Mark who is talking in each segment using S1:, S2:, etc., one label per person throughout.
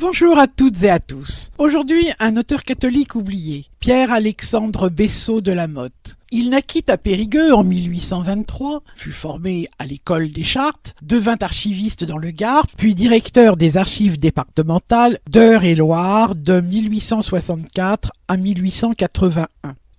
S1: Bonjour à toutes et à tous. Aujourd'hui, un auteur catholique oublié, Pierre-Alexandre Bessot de la Motte. Il naquit à Périgueux en 1823, fut formé à l'école des Chartes, devint archiviste dans le Gard, puis directeur des archives départementales d'Eure-et-Loir de 1864 à 1881.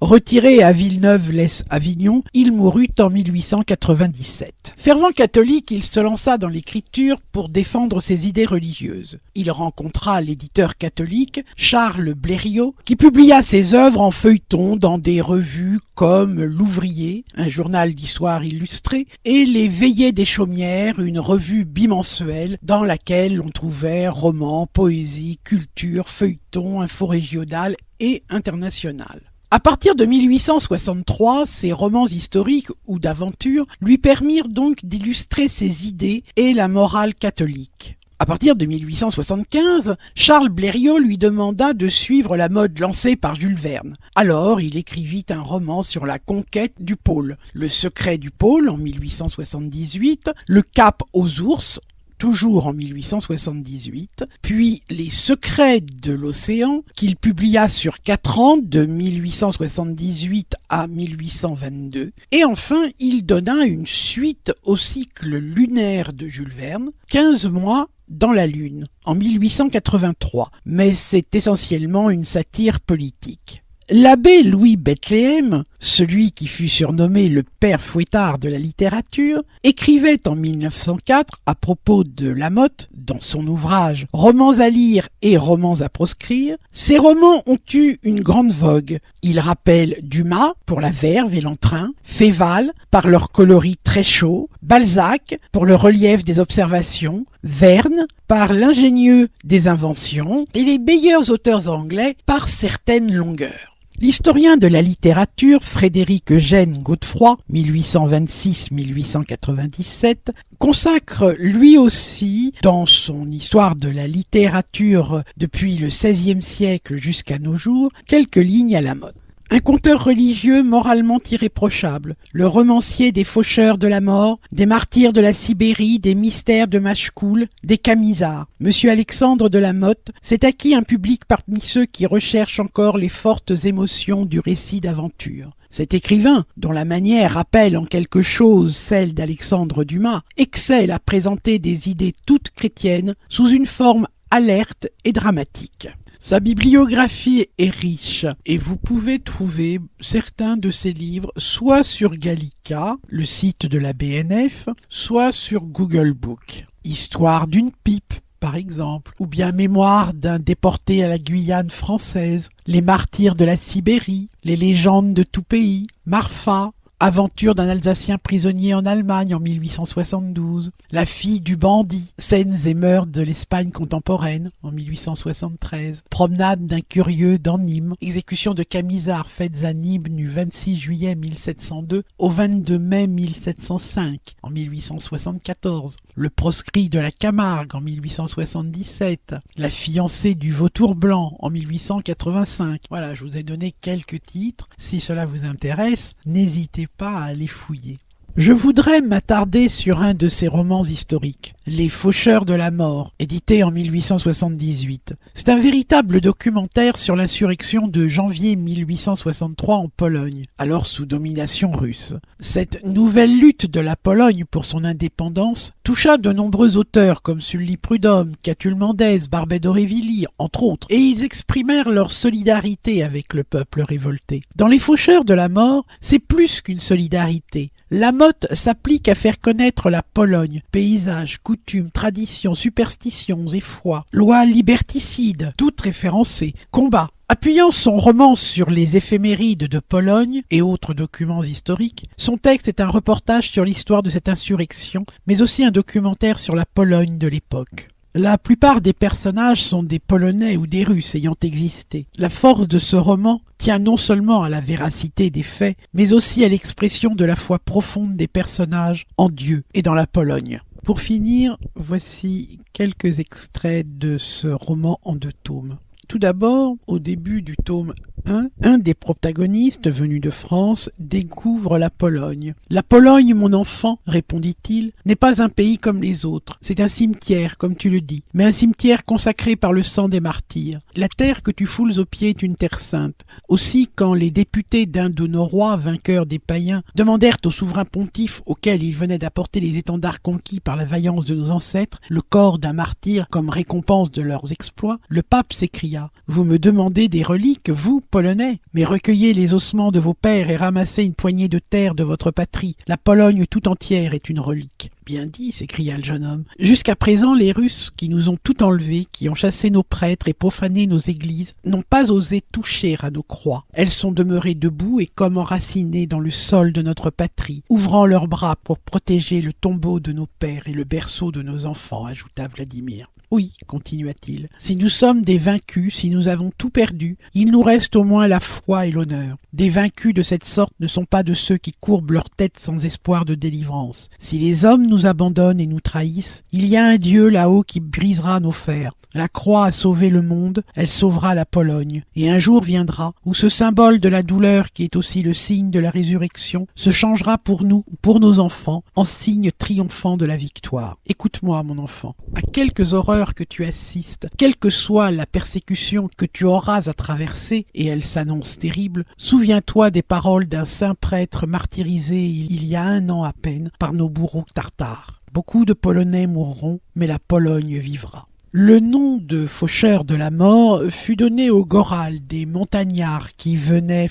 S1: Retiré à Villeneuve-lès-Avignon, il mourut en 1897. Fervent catholique, il se lança dans l'écriture pour défendre ses idées religieuses. Il rencontra l'éditeur catholique Charles Blériot, qui publia ses œuvres en feuilleton dans des revues comme L'Ouvrier, un journal d'histoire illustré, et Les Veillées des Chaumières, une revue bimensuelle dans laquelle on trouvait romans, poésie, culture, feuilletons, info régional et international. À partir de 1863, ses romans historiques ou d'aventure lui permirent donc d'illustrer ses idées et la morale catholique. À partir de 1875, Charles Blériot lui demanda de suivre la mode lancée par Jules Verne. Alors, il écrivit un roman sur la conquête du pôle, Le secret du pôle en 1878, Le cap aux ours, toujours en 1878, puis Les secrets de l'océan, qu'il publia sur 4 ans, de 1878 à 1822, et enfin il donna une suite au cycle lunaire de Jules Verne, 15 mois dans la Lune, en 1883, mais c'est essentiellement une satire politique. L'abbé Louis Bethléem, celui qui fut surnommé le père Fouettard de la littérature, écrivait en 1904 à propos de La Motte, dans son ouvrage Romans à lire et romans à proscrire. Ces romans ont eu une grande vogue. Ils rappellent Dumas pour la verve et l'entrain, Féval par leur coloris très chaud, Balzac pour le relief des observations, Verne par l'ingénieux des inventions et les meilleurs auteurs anglais par certaines longueurs. L'historien de la littérature Frédéric Eugène Godefroy, 1826-1897, consacre lui aussi, dans son histoire de la littérature depuis le XVIe siècle jusqu'à nos jours, quelques lignes à La Motte. Un conteur religieux moralement irréprochable, le romancier des faucheurs de la mort, des martyrs de la Sibérie, des mystères de Machecoul, des Camisards. Monsieur Alexandre de la Motte s'est acquis un public parmi ceux qui recherchent encore les fortes émotions du récit d'aventure. Cet écrivain, dont la manière rappelle en quelque chose celle d'Alexandre Dumas, excelle à présenter des idées toutes chrétiennes sous une forme alerte et dramatique. Sa bibliographie est riche et vous pouvez trouver certains de ses livres soit sur Gallica, le site de la BNF, soit sur Google Book. Histoire d'une pipe, par exemple, ou bien Mémoire d'un déporté à la Guyane française, Les martyrs de la Sibérie, Les légendes de tout pays, Marfa, Aventure d'un Alsacien prisonnier en Allemagne en 1872, La fille du bandit, Scènes et mœurs de l'Espagne contemporaine en 1873, Promenade d'un curieux dans Nîmes, Exécution de Camisards faites à Nîmes du 26 juillet 1702 au 22 mai 1705 en 1874, Le proscrit de la Camargue en 1877, La fiancée du vautour blanc en 1885. Voilà, je vous ai donné quelques titres. Si cela vous intéresse, n'hésitez pas à les fouiller. Je voudrais m'attarder sur un de ses romans historiques, Les Faucheurs de la mort, édité en 1878. C'est un véritable documentaire sur l'insurrection de janvier 1863 en Pologne, alors sous domination russe. Cette nouvelle lutte de la Pologne pour son indépendance toucha de nombreux auteurs comme Sully Prudhomme, Catulle Mendès, Barbey d'Aurevilly, entre autres, et ils exprimèrent leur solidarité avec le peuple révolté. Dans Les Faucheurs de la mort, c'est plus qu'une solidarité. La Motte s'applique à faire connaître la Pologne, paysages, coutumes, traditions, superstitions et foi, lois liberticides, toutes référencées, combats. Appuyant son roman sur les éphémérides de Pologne et autres documents historiques, son texte est un reportage sur l'histoire de cette insurrection, mais aussi un documentaire sur la Pologne de l'époque. La plupart des personnages sont des Polonais ou des Russes ayant existé. La force de ce roman tient non seulement à la véracité des faits, mais aussi à l'expression de la foi profonde des personnages en Dieu et dans la Pologne. Pour finir, voici quelques extraits de ce roman en 2 tomes. Tout d'abord, au début du tome 1, un des protagonistes venus de France découvre la Pologne. « La Pologne, mon enfant, répondit-il, n'est pas un pays comme les autres. C'est un cimetière, comme tu le dis, mais un cimetière consacré par le sang des martyrs. La terre que tu foules aux pieds est une terre sainte. Aussi, quand les députés d'un de nos rois, vainqueurs des païens, demandèrent au souverain pontife auquel ils venaient d'apporter les étendards conquis par la vaillance de nos ancêtres, le corps d'un martyr comme récompense de leurs exploits, le pape s'écria « Vous me demandez des reliques, vous, Polonais, mais recueillez les ossements de vos pères et ramassez une poignée de terre de votre patrie. La Pologne tout entière est une relique. » Bien dit, s'écria le jeune homme. Jusqu'à présent, les Russes, qui nous ont tout enlevé, qui ont chassé nos prêtres et profané nos églises, n'ont pas osé toucher à nos croix. Elles sont demeurées debout et comme enracinées dans le sol de notre patrie, ouvrant leurs bras pour protéger le tombeau de nos pères et le berceau de nos enfants, ajouta Vladimir. Oui, continua-t-il, si nous sommes des vaincus, si nous avons tout perdu, il nous reste au moins la foi et l'honneur. Des vaincus de cette sorte ne sont pas de ceux qui courbent leur tête sans espoir de délivrance. Si les hommes nous abandonnent et nous trahissent, il y a un Dieu là-haut qui brisera nos fers. La croix a sauvé le monde, elle sauvera la Pologne. Et un jour viendra où ce symbole de la douleur qui est aussi le signe de la résurrection se changera pour nous, pour nos enfants, en signe triomphant de la victoire. Écoute-moi, mon enfant, à quelques horreurs que tu assistes, quelle que soit la persécution que tu auras à traverser, et elle s'annonce terrible, souviens-toi des paroles d'un saint prêtre martyrisé il y a 1 an à peine par nos bourreaux tartares. Beaucoup de Polonais mourront, mais la Pologne vivra. Le nom de faucheur de la mort fut donné au Goral, des montagnards qui venaient